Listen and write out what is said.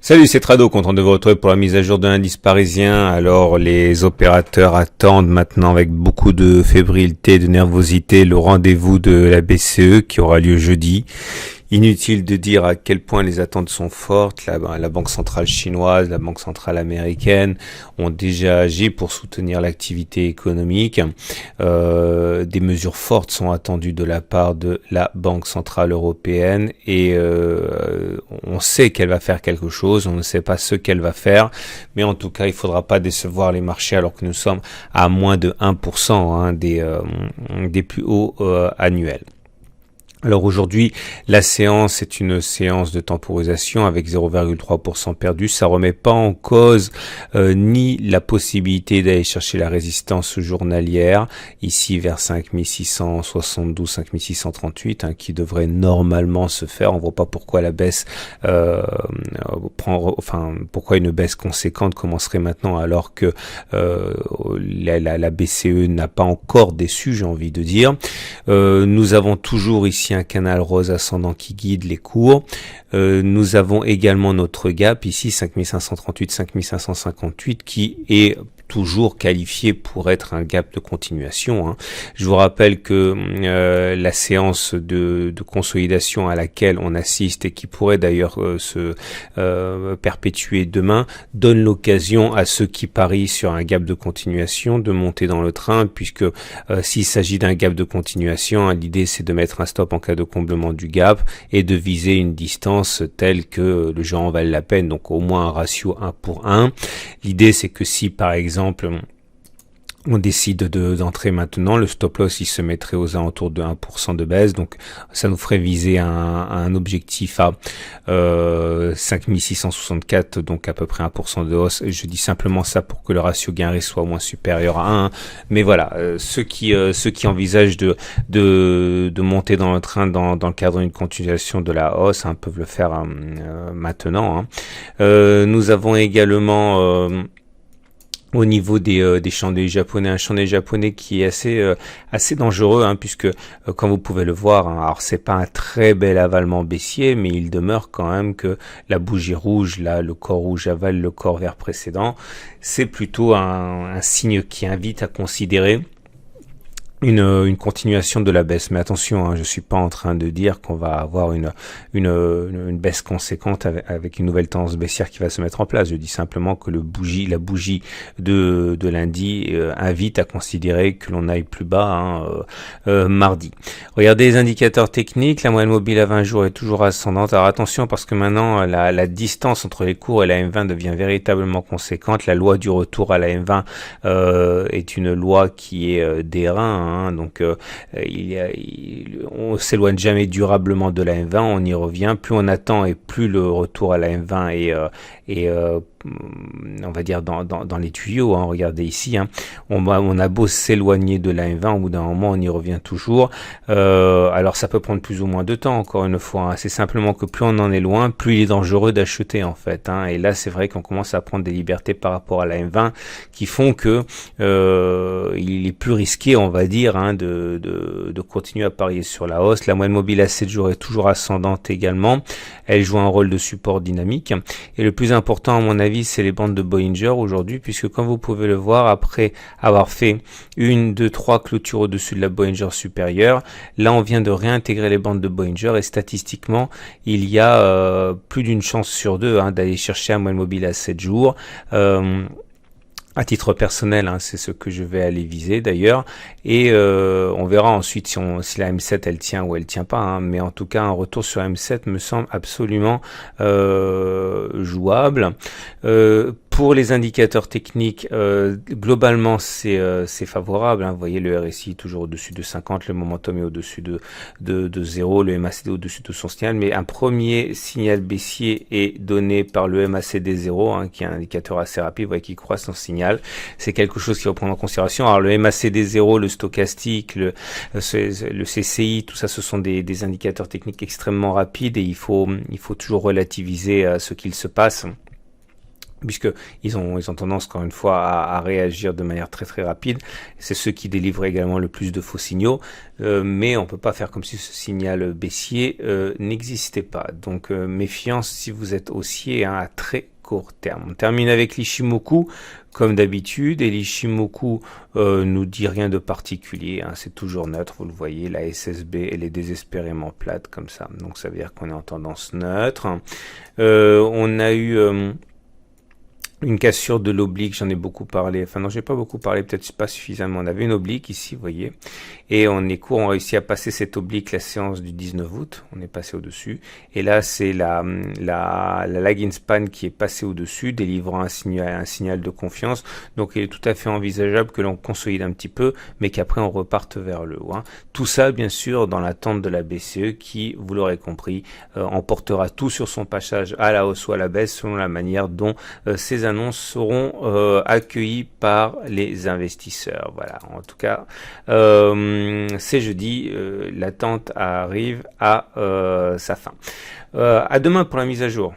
Salut, c'est Trado, content de vous retrouver pour la mise à jour de l'indice parisien. Alors, les opérateurs attendent maintenant avec beaucoup de fébrilité, de nervosité, le rendez-vous de la BCE qui aura lieu jeudi. Inutile de dire à quel point les attentes sont fortes. La Banque centrale chinoise, la Banque centrale américaine ont déjà agi pour soutenir l'activité économique. Des mesures fortes sont attendues de la part de la Banque centrale européenne et on sait qu'elle va faire quelque chose. On ne sait pas ce qu'elle va faire, mais en tout cas, il ne faudra pas décevoir les marchés alors que nous sommes à moins de 1% des plus hauts annuels. Alors aujourd'hui, la séance est une séance de temporisation avec 0,3% perdu. Ça remet pas en cause ni la possibilité d'aller chercher la résistance journalière, ici vers 5672, 5638, qui devrait normalement se faire. On voit pas pourquoi la baisse pourquoi une baisse conséquente commencerait maintenant alors que la BCE n'a pas encore déçu, j'ai envie de dire. Nous avons toujours ici un canal rose ascendant qui guide les cours. Nous avons également notre gap ici 5538, 5558 qui est toujours qualifié pour être un gap de continuation. Je vous rappelle que la séance de consolidation à laquelle on assiste et qui pourrait d'ailleurs se perpétuer demain donne l'occasion à ceux qui parient sur un gap de continuation de monter dans le train, puisque s'il s'agit d'un gap de continuation, l'idée c'est de mettre un stop en cas de comblement du gap et de viser une distance telle que le jeu en vaille la peine, donc au moins un ratio 1 pour 1. L'idée c'est que si par exemple on décide d'entrer maintenant, le stop loss il se mettrait aux alentours de 1% de baisse, donc ça nous ferait viser un objectif à 5664, donc à peu près 1% de hausse. Je dis simplement ça pour que le ratio gain-risque soit au moins supérieur à 1, mais voilà, ceux qui envisagent de monter dans le train dans le cadre d'une continuation de la hausse peuvent le faire maintenant. Nous avons également au niveau des chandeliers japonais, un chandelier japonais qui est assez dangereux, puisque comme vous pouvez le voir, alors c'est pas un très bel avalement baissier, mais il demeure quand même que la bougie rouge, là, le corps rouge avale le corps vert précédent, c'est plutôt un signe qui invite à considérer une continuation de la baisse. Mais attention, je suis pas en train de dire qu'on va avoir une baisse conséquente avec une nouvelle tendance baissière qui va se mettre en place. Je dis simplement que la bougie de lundi invite à considérer que l'on aille plus bas mardi. Regardez les indicateurs techniques, la moyenne mobile à 20 jours est toujours ascendante. Alors attention, parce que maintenant la distance entre les cours et la M20 devient véritablement conséquente. La loi du retour à la M20 est une loi qui est d'airain. Donc on s'éloigne jamais durablement de la M20, on y revient, plus on attend et plus le retour à la M20 est on va dire dans les tuyaux. Regardez ici, on a beau s'éloigner de la M20, au bout d'un moment on y revient toujours. Alors ça peut prendre plus ou moins de temps, encore une fois, c'est simplement que plus on en est loin, plus il est dangereux d'acheter en fait, et là c'est vrai qu'on commence à prendre des libertés par rapport à la M20 qui font que il est plus risqué, on va dire, de continuer à parier sur la hausse. La moyenne mobile à 7 jours est toujours ascendante également, elle joue un rôle de support dynamique, et le plus important à mon avis c'est les bandes de Bollinger aujourd'hui, puisque comme vous pouvez le voir, après avoir fait 1, 2, 3 clôtures au-dessus de la Bollinger supérieure, là on vient de réintégrer les bandes de Bollinger, et statistiquement il y a plus d'une chance sur deux d'aller chercher un moyenne mobile à 7 jours. À titre personnel, c'est ce que je vais aller viser d'ailleurs, et on verra ensuite si la M7 elle tient ou elle tient pas, mais en tout cas un retour sur M7 me semble absolument jouable. Pour les indicateurs techniques, globalement c'est favorable. Vous voyez le RSI toujours au-dessus de 50, le momentum est au-dessus de 0, le MACD au-dessus de son signal, mais un premier signal baissier est donné par le MACD 0, qui est un indicateur assez rapide, vous voyez qu'il croise son signal. C'est quelque chose qu'il faut prendre en considération. Alors le MACD 0, le stochastique, le CCI, tout ça, ce sont des indicateurs techniques extrêmement rapides, et il faut toujours relativiser à ce qu'il se passe. puisque ils ont tendance encore une fois à réagir de manière très très rapide. C'est ceux qui délivrent également le plus de faux signaux, mais on peut pas faire comme si ce signal baissier n'existait pas. Donc méfiance si vous êtes haussier à très court terme. On termine avec l'Ichimoku comme d'habitude, et l'Ichimoku nous dit rien de particulier, hein, c'est toujours neutre, vous le voyez, la SSB elle est désespérément plate comme ça, donc ça veut dire qu'on est en tendance neutre. On a eu une cassure de l'oblique, j'en ai beaucoup parlé, enfin non j'ai pas beaucoup parlé, peut-être pas suffisamment. On avait une oblique ici, vous voyez, et on est court, on réussit à passer cette oblique la séance du 19 août, on est passé au-dessus, et là c'est la lagging span qui est passée au-dessus, délivrant un signal de confiance, donc il est tout à fait envisageable que l'on consolide un petit peu, mais qu'après on reparte vers le haut, hein. Tout ça bien sûr dans l'attente de la BCE qui, vous l'aurez compris, emportera tout sur son passage à la hausse ou à la baisse selon la manière dont ces annonces seront accueillies par les investisseurs. Voilà, en tout cas, c'est jeudi, l'attente arrive à sa fin. À demain pour la mise à jour.